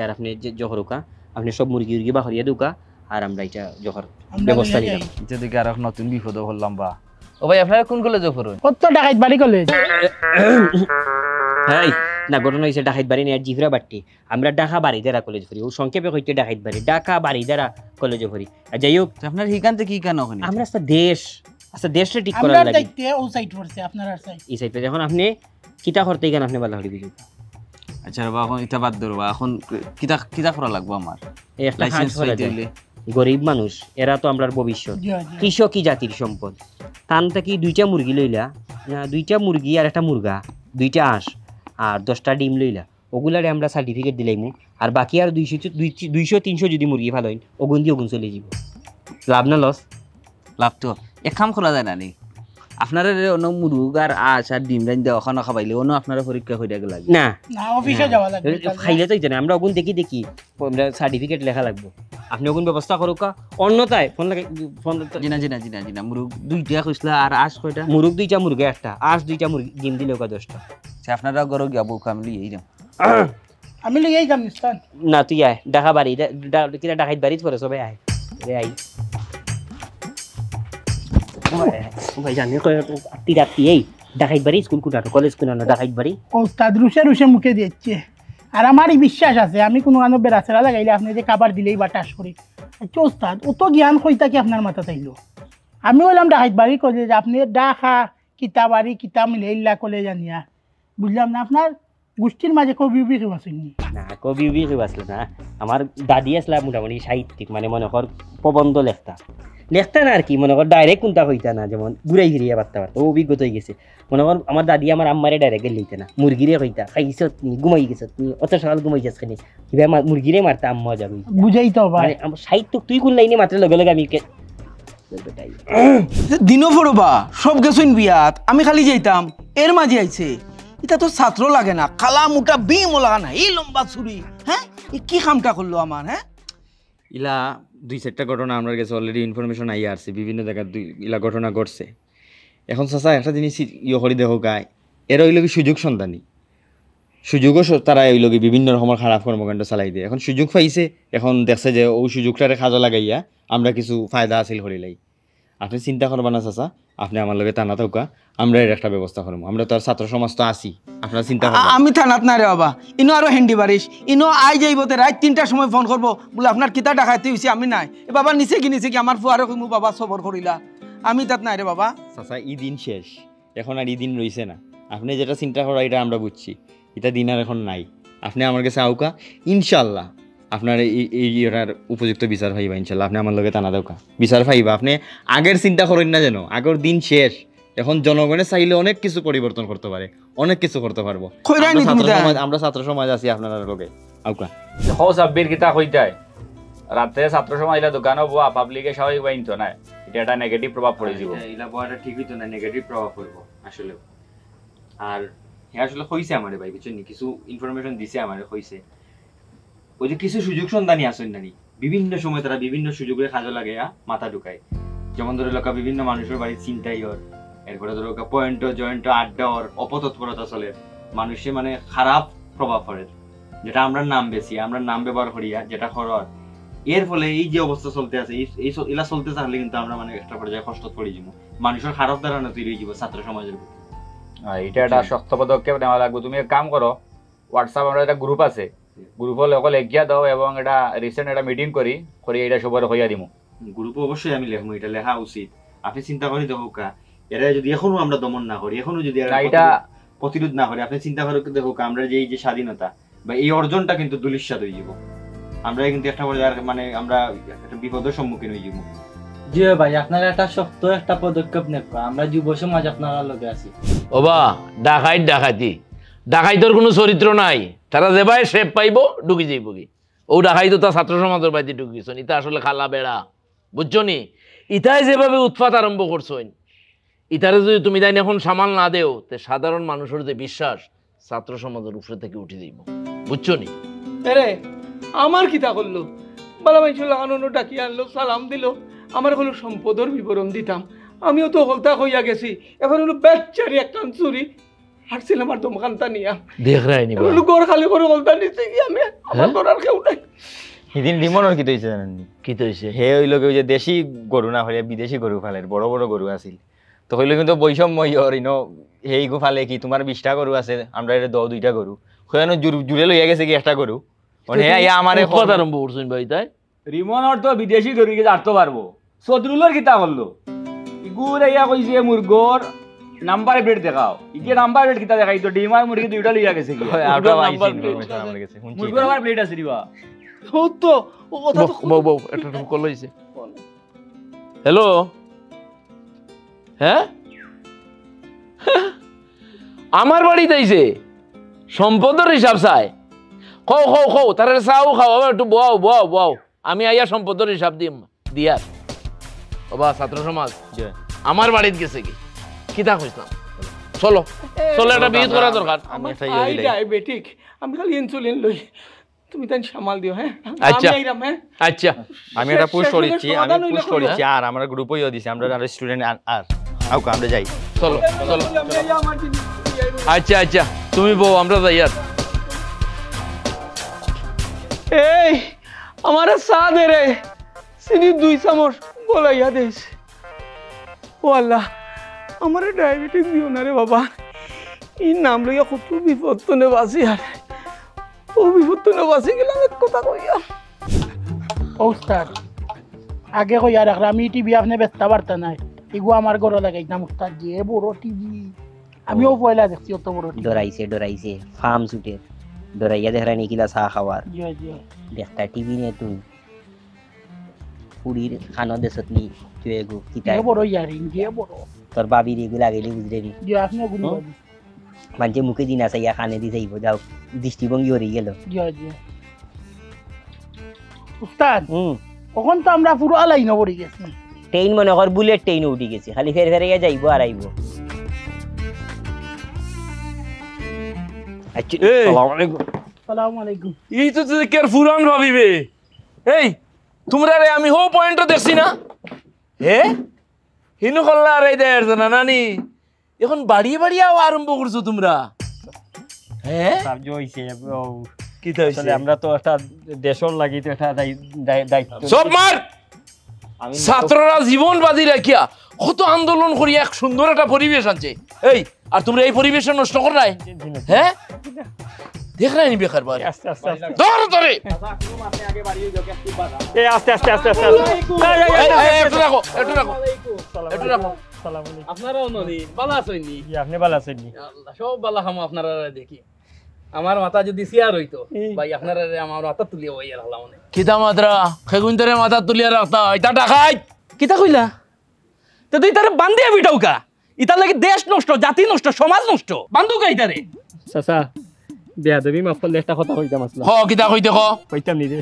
আর আপনি যে জহরুকা আপনি সব মুরগি উরগি বাহরিয়া দুকা আর আমরা এটা জহর ব্যবস্থা নিলাম এটা দিকে আর নতুন বিপদ হলাম বা ও ভাই আপনারা কোন কলেজে পড়ুন কত ডাকাইত বাড়ি কলেজ হ্যাঁ না ঘটনা হয়েছে ডাকাইত বাড়ি নিয়ে জিফরা বাট্টি আমরা ঢাকা বাড়িদারা কলেজ পড়ি ও সংক্ষেপে হইতে ডাকাইত বাড়ি ঢাকা বাড়িদারা কলেজে পড়ি আর যাই হোক আপনার হিকান্তে কি কেন ওখানে আমরা আচ্ছা দেশটা ঠিক আমরা করার লাগে দেখতে ও সাইড পড়ছে আপনার আর সাইড এই সাইডে যখন আপনি কিতা করতে গেন আপনি ভালো হইবে আচ্ছা বাবা এখন এটা বাদ ধরবা এখন কিতা কিতা করা লাগবে আমার এই একটা লাইসেন্স হাত হইতে হইলে হইলে গরিব মানুষ এরা তো আমরার ভবিষ্যৎ কৃষকই জাতির সম্পদ তান থেকে 2টা মুরগি লইলা 2টা মুরগি আর একটা মুরগা 2টা হাঁস আর 10টা ডিম লইলা ওগুলারে আমরা সার্টিফিকেট দিলাইমু আর বাকি আর 200-300 যদি মুরগি ভালো হয় ওগুন দিয়ে ওগুন চলে যাব লাভ না লস লাভ তো এক কাম করা যায় না নি আপনারা অন্য মুরগ আর আঁশ আর ডিম রাইন দেওয়া খানা খাবাইলে অন্য আপনারা পরীক্ষা হয়ে লাগে না না অফিসে যাওয়া লাগবে খাইলে তো জানি আমরা ওগুন দেখি আমরা সার্টিফিকেট লেখা লাগবে আপনি ওগুন ব্যবস্থা করুক অন্যতায় ফোন লাগে ফোন জিনা মুরগ 2টা কইছলা আর আঁশ কয়টা মুরগ 2টা মুরগি একটা আঁশ 2টা মুরগি ডিম দিলে ওকা 10টা আচ্ছা আপনারা গরো গিয়া বউ কামলি এই যাও আমি লইয়াই যাম নিস্তান না তুই আয় ঢাকা বাড়ি কিনা ডাকাইত বাড়িত পরে সবাই আয় রে আই ভাই জানি রাত্রি এই ডাকাইত বাড়ি স্কুল কুটানো কলেজ কুটানো ডাকাইত বাড়ি ওস্তাদ রুষে মুখে দিচ্ছে আর আমারই বিশ্বাস আছে আমি কোনো আনো বেড়াচেরা লাগাইলে আপনি যে কাবার দিলেই বাতাস করি আচ্ছা ওস্তাদ অত জ্ঞান কইতা কি আপনার মাথা চাইলো আমি বললাম ডাকাইত বাড়ি কলেজ আপনি ডাকা কিতা বাড়ি কিতা মিলাইলা কলেজ আনিয়া বুঝলাম না আপনার গোষ্ঠীর মাঝে কবি কেউ আসেননি না কবি কেউ আসলে না আমার দাদি আসলে মোটামুটি সাহিত্যিক মানে মনে কর প্রবন্ধ লেখতা না আর কি মনে কর ডাইরেক্ট কোনটা হইতা না যেমন ঘুরাই ফিরিয়া পারতে ও অভিজ্ঞতা হয়ে গেছে মনে কর আমার দাদি আমার আম্মারে ডাইরেক্ট লইতে না মুরগিরে হইতা খাইছ তুমি ঘুমাই গেছ তুমি অত সকাল ঘুমাই যাস খানি কিবা মুরগিরে মারতা আম্মা যাবি বুঝাই তো ভাই আমার সাহিত্য তুই কোন লাইনে মাত্র লগে লগে আমি দিনও পড়বা সব গেছইন বিয়াত আমি খালি যাইতাম এর মাঝে আইছে এটা তো ছাত্র লাগে না কালা মোটা বিমও লাগা না এই লম্বা ছুরি হ্যাঁ কি কামটা করলো আমার হ্যাঁ ইলা 2-4টা ঘটনা আমার কাছে অলরেডি ইনফরমেশন আইয়া আসছে বিভিন্ন জায়গায় ইলা ঘটনা ঘটছে এখন চাচা একটা জিনিস করি দেখো গায় এরা ওই লোক সুযোগ সন্ধানী সুযোগও তারা ওই লোক বিভিন্ন রকমের খারাপ কর্মকাণ্ড চালাই দিয়ে এখন সুযোগ পাইছে এখন দেখছে যে ওই সুযোগটারে কাজে লাগাইয়া আমরা কিছু ফায়দা হাসিল করিলাই আপনি চিন্তা করবা না চাচা আপনি আমার লগে টানা থাকা আমরা এর একটা ব্যবস্থা করবো আমরা তো আর ছাত্র সমাজ তো আছি আপনারা চিন্তা করবেন আমি থানাত না রে বাবা ইনো আরো হ্যান্ডি বারিশ ইনো আই যাইবতে রাত 3টার সময় ফোন করবো বলে আপনার কিতা ডাকাইতে হইছে আমি নাই এ বাবা নিচে কি আমার ফুয়ারে কইমু বাবা সবর করিলা আমি তাত নাই রে বাবা চাচা এই দিন শেষ এখন আর এই দিন রইছে না আপনি যেটা চিন্তা করা এটা আমরা বুঝছি এটা দিন আর এখন নাই আপনি আমার কাছে আউকা ইনশাল্লাহ আপনার এইটার উপযুক্ত বিচার পাইবা ইনশাল্লাহ আপনি আমার লগে টানা দেওকা বিচার পাইবা আপনি আগের চিন্তা করেন না যেন আগের দিন শেষ এখন জনগণে চাইলে অনেক কিছু পরিবর্তন করতে পারে অনেক কিছু করতে পারবো আমরা ছাত্র সমাজ আছি আপনার লগে আউকা দেখো সাব্বির কিতা কইতায় রাতে ছাত্র সমাজ ইলা দোকানও বয়া পাবলিকে স্বাভাবিক বাইন তো না এটা একটা নেগেটিভ প্রভাব পড়ে যাব ইলা বয়াটা ঠিকই তো না নেগেটিভ প্রভাব পড়বো আসলে আর হ্যাঁ আসলে হইছে আমারে ভাই বুঝছেন কিছু ইনফরমেশন দিছে আমারে হইছে ওই যে কিছু সুযোগ সন্ধানী আসেন নানি বিভিন্ন সময় তারা বিভিন্ন সুযোগের কাজে লাগে মাথা ঢুকায় যেমন ধরে লোকা বিভিন্ন মানুষের বাড়ি চিন্তাই ওর এরপরে ধরো পয়েন্ট জয়েন্ট আড্ডা ওর অপতৎপরতা চলে মানুষে মানে খারাপ প্রভাব পড়ে যেটা আমরা নাম বেশি আমরা নাম ব্যবহার করিয়া যেটা খরচ এর ফলে এই যে অবস্থা চলতে আছে এই এলা চলতে থাকলে কিন্তু আমরা মানে একটা পর্যায়ে কষ্ট পড়ে যাব মানুষের খারাপ ধারণা তৈরি হয়ে যাব ছাত্র সমাজের প্রতি এটা একটা শক্ত পদক্ষেপ নেওয়া লাগবে তুমি এক কাম করো হোয়াটসঅ্যাপ আমরা একটা গ্রুপ আছে গ্রুপে লোকাল এগিয়া দাও এবং এটা রিসেন্ট একটা মিটিং করি এটা সবার হইয়া দিমু গ্রুপে অবশ্যই আমি লেখবো এটা লেখা উচিত আপনি চিন্তা করি দেখো কা এরা যদি এখনো আমরা দমন না করি এখনো যদি এটা প্রতিরোধ না করি আপনি চিন্তা করে দেখো আমরা যে এই যে স্বাধীনতা বা এই অর্জনটা কিন্তু দুলিশ্বাদ হয়ে যাব আমরা কিন্তু একটা মানে আমরা একটা বিপদের সম্মুখীন হয়ে যাব জি ভাই আপনারা একটা শক্ত একটা পদক্ষেপ নেব আমরা যুব সমাজ আপনারা লগে আছি ওবা ডাকাইতর কোনো চরিত্র নাই তারা যেবাই শেপ পাইব ঢুকি যাইব কি ও ডাকাইতো তা ছাত্র সমাজের বাড়িতে ঢুকিছেন ইটা আসলে খালা বেড়া বুঝছো নি ইটাই যেভাবে উৎপাত আরম্ভ করছেন ইটারে যদি তুমি তাই এখন সামাল না দেও তে সাধারণ মানুষের যে বিশ্বাস ছাত্র সমাজের উপরে থেকে উঠে যাইব বুঝছো নি আরে আমার কিতা করলো বালা মাইছো লাগানো ডাকি আনলো সালাম দিল আমার হলো সম্পদের বিবরণ দিতাম আমিও তো হলতা হইয়া গেছি এখন হলো বেচারি একটা চুরি হারছিলাম আর দমখানটা নিয়া দেখ রাইনি হলো গড় খালি করে হলতা নিচে গিয়ে আমি আমার করার কেউ নাই সেদিন রিমনের কি হয়েছে জানেননি কি তো হইছে হে হইল ওই যে দেশি গরু না হলে বিদেশি গরু ফালের বড় বড় গরু আছিল তো হইলো কিন্তু বৈষম্য ইয়র ইনো সেই গু ফালে কি তোমার 20টা গরু আছে আমরা এটা 2টা গরু হইয়ানো জুড়ে লইয়া গেছে কি একটা গরু মানে হে আমারে কথা আরম্ভ করছেন ভাই তাই রিমনের তো বিদেশি গরু গিয়ে আটতে পারবো সদরুলের কিতা করলো ইগুর ইয়া কইছে মুরগোর নাম্বার প্লেট দেখাও ইকে নাম্বার প্লেট কিতা দেখাই তো ডিমার মুরগি দুইটা লইয়া গেছে কি আউটা নাম্বার প্লেট আমার কাছে মুরগোর আমার প্লেট আছে দিবা তো ও কথা তো বউ বউ এটা কল হইছে হ্যালো হ্যাঁ আমার বাড়িতে আইছে সম্পদের হিসাব চাই খাও খাও খাও তারা চাও খাও আবার একটু বও বও বও আমি আইয়া সম্পদের হিসাব দিম দিয়ার বাবা ছাত্র সমাজ আমার বাড়িতে গেছে কি কিতা কইতাম চলো চলো একটা বিহিত করা দরকার আমি একটা আই ডায়াবেটিক আমি খালি ইনসুলিন লই তুমি তাই সামাল দিও হ্যাঁ আচ্ছা আমি আইরাম হ্যাঁ আচ্ছা আমি এটা পুশ করেছি আর আমরা গ্রুপও ইয়ে দিছি আমরা আর স্টুডেন্ট আর আও আমরা যাই চলো চলো আচ্ছা আচ্ছা তুমি বউ আমরা যাই আর এই আমার চা দে রে চিনি 2 চামচ গলাইয়া দেস ও আল্লাহ আমার ডায়াবেটিস দিও না রে বাবা এই নাম লইয়া কত বিপদ তো নে বাসি আর ও বিপদ তো নে বাসি গেলাম এক কথা কইয়া উস্তাদ আগে কইয়া রাখ আমি টিভি আপনি ব্যস্ত পারতা নাই এগো আমার ঘরে লাগাইতাম উস্তাদ যে বড় টিভি আমিও পয়লা দেখছি অত বড় টিভি ডরাইছে ফার্ম সুটে ডরাইয়া দেখ রানি কিলা চা খাওয়ার জি জি দেখতা টিভি নে তুই পুরীর খানো দেশত নি তুই এগো কিতা যে বড় ইয়ারিং যে বড় তোর বাবির এগুলা গেলি বুঝলে নি জি আপনি গুণ মানছে মুখে দিনা চাইয়া খানে দি যাইব যাও দৃষ্টিভঙ্গি হয়ে গেল জি জি উস্তাদ কখন তো আমরা পুরো আলাই নবরি গেছি ট্রেন মনে কর বুলেট ট্রেন উঠি গেছে খালি ফের ফেরে যাইব আর আইব আসসালামু আলাইকুম এই তো কেয়ার ফুরান ভাবিবে এই তোমরা রে আমি হো পয়েন্টও দেখছি না হে হিনু কল্লা রে দেয়ার না নানি এখন বাড়িয়ে বাড়িয়ে আরম্ভ করছো তোমরা হ্যাঁ সাহায্য হইছে কি তাইছে আসলে আমরা তো একটা দেশর লাগি তো একটা দায়িত্ব সব মার ছাত্ররা জীবন বাজি রাখিয়া কত আন্দোলন করি এক সুন্দর একটা পরিবেশ আনছে এই আর তোমরা এই পরিবেশ নষ্ট কর নাই হ্যাঁ দেখ রাইনি বেকার বাড়ি আস্তে আস্তে ধরো ধরে এই আস্তে আস্তে আস্তে আস্তে একটু রাখো একটু রাখো একটু রাখো আপনারাও নদী বালা আছেননি আপনি ভালো আছেন নি আল্লাহ সব বালা খামো আপনারা দেখি আমার মাথা যদি সিয়ার হইতো ভাই আপনারা আমার মাথা তুলিয়া হইয়া রাখলাম মনে কিতা মাত্রা খেগুনতরে মাথা তুলিয়া রাখতা এটা টাকাই কিতা কইলা তো তুই তারে বান্ধিয়া বিটাউকা ইতার লাগি দেশ নষ্ট জাতি নষ্ট সমাজ নষ্ট বান্ধুকা ইতারে চাচা বেয়াদবি মাফ করলে একটা কথা কইতাম আসলে হ কিতা কইতে ক কইতাম নি রে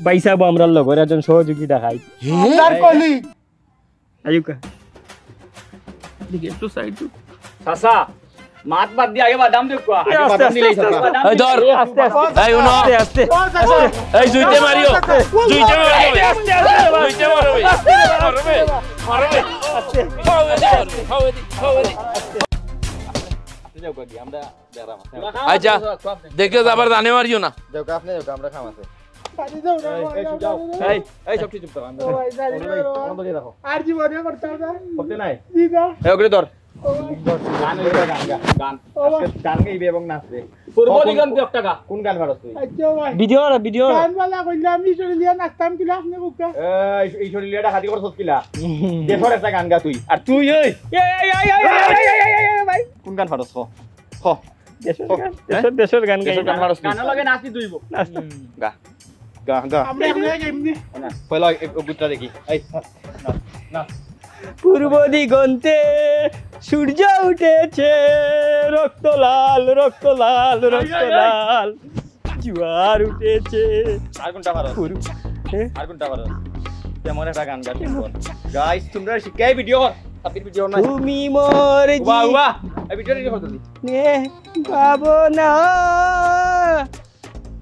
বাইসাব আমরা লগর একজন সহযোগী দেখাই তার কলি আয়ুকা দেখি একটু সাইড চাচা মাত বাদ দিয়ে আগে বাদাম দেখো আগে বাদাম দিলেই চাচা এই ধর আস্তে আস্তে এই উনো আস্তে এই জুইতে মারিও জুইতে মারিও জুইতে মারবে মারবে মারবে আচ্ছা দেখে আবার জানে মারিও না যাও আপনি যাও আমরা খাম আছে এই সব চুপ থাকো আর জীবনে করতে হবে করতে নাই জি না এই ওকে ধর গান হইবে গান গান গাইবে এবং নাচবে পূর্বলি গান দিও টাকা কোন গান ভারত তুই আচ্ছা ভাই ভিডিও গানওয়ালা কইলা আমি চলে দিয়া নাচতাম কিলা আপনি কুকা এই শরীরটা হাতি করে সকিলা দেশর একটা গান গা তুই আর তুই এই ভাই কোন গান ভারত খ দেশের গান গাই গান ভারত গানের লগে নাচি দুইব গা গা গা আমরা এমনি এমনি পয়লা গুত্রা দেখি এই না পূর্ব দিগন্তে সূর্য উঠেছে রক্ত লাল রক্ত লাল রক্ত লাল জোয়ার উঠেছে আর কোনটা ভারত আর কোনটা ভারত কেমন একটা গান গাচ্ছি গাইস তোমরা শিখাই ভিডিও সাবির ভিডিও না তুমি মোর বাবা এই ভিডিও রেডি করতে নে ভাবনা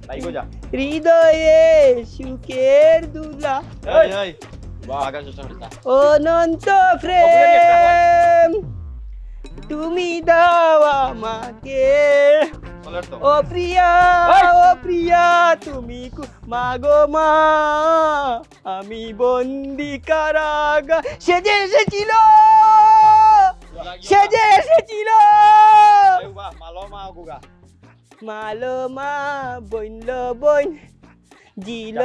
তাই গো যা হৃদয়ে সুখের দুলা এই এই অনন্ত প্রেম তুমি দাও আমাকে ও প্রিয়া তুমি মাগো মা আমি বন্দি কারাগা সেজে এসেছিল মালো মা বইল বইন জিল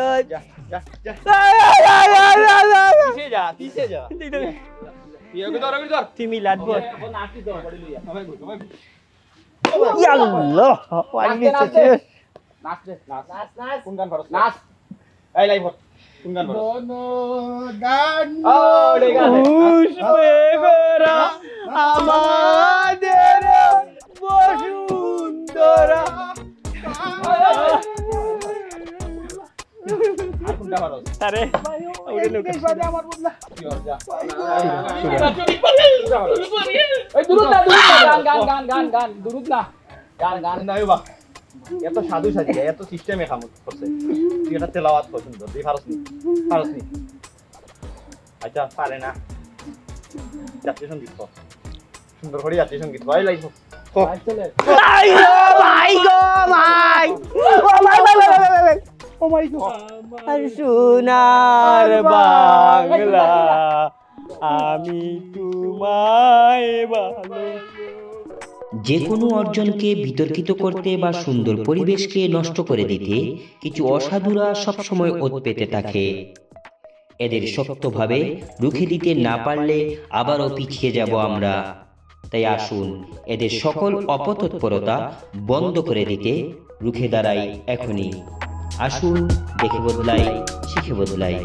তুমি লাগবো আমাদের বসুন্ধরা আরে এত সাধু সাজিয়ে এত সিস্টেমে কাম করছে তুই এটা তেলাওয়াত কর সুন্দর তুই পারস নি আচ্ছা পারে না জাতীয় সঙ্গীত কর সুন্দর করে জাতীয় সঙ্গীত গাই লাইছ সোনার বাংলা আমি তোমায় ভালো যে কোনো অর্জনকে বিতর্কিত করতে বা সুন্দর পরিবেশকে নষ্ট করে দিতে কিছু অসাধুরা সবসময় ওত পেতে থাকে। এদের শক্তভাবে রুখে দিতে না পারলে আবারও পিছিয়ে যাব আমরা। তাই আসুন এদের সকল অপতৎপরতা বন্ধ করে দিতে রুখে দাঁড়াই এখনই। আসুন দেখে বদলাই, শিখে বদলাই।